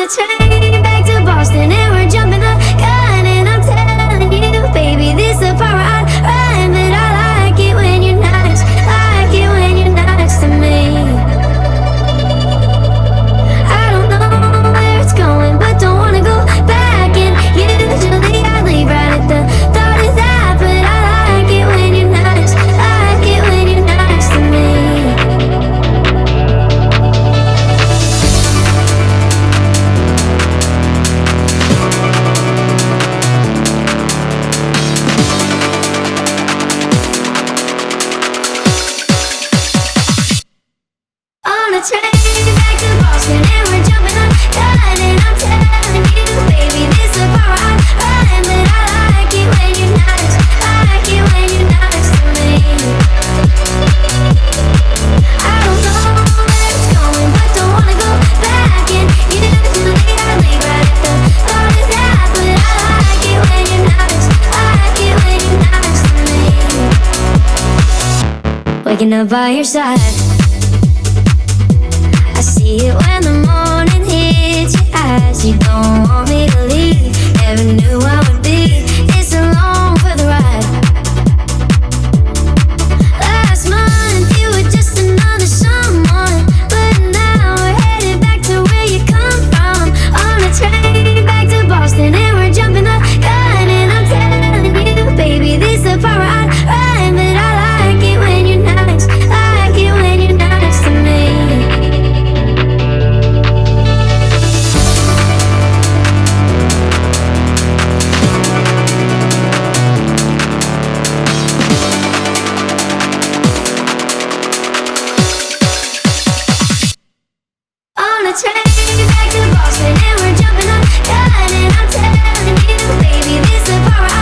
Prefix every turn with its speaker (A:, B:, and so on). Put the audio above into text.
A: a train back to Boston and we're jumping the gun, and I'm telling you, baby, this the part where I'd run, but I like it when you're nice, like it when you're nice to me. I don't know where it's going, but don't wanna go back, and usually I leave right at the thought of that, but I like it when you're nice, like it when you're nice to me. On a train back to Boston and we're jumping the gun, and I'm telling you, baby, this the part where I'd run, but I like it when you're nice, like it when you're nice to me. I don't know where it's going, but don't wanna go back, and usually I leave right at the thought of that, but I like it when you're nice, like it when you're nice to me. Waking up by your side, I see it when the morning hits your eyes. You don't want me to leave, never knew I would be this along for the ride. Last month you were just another someone, but now we're headed back to where you come from. On a train back to Boston and we're jumping the gun, and I'm telling you, baby, this the part where I'd run, but I like it when you're nice, like it when you're nice to me. On a train back to Boston and we're jumping the gun, and I'm telling you, baby, this the part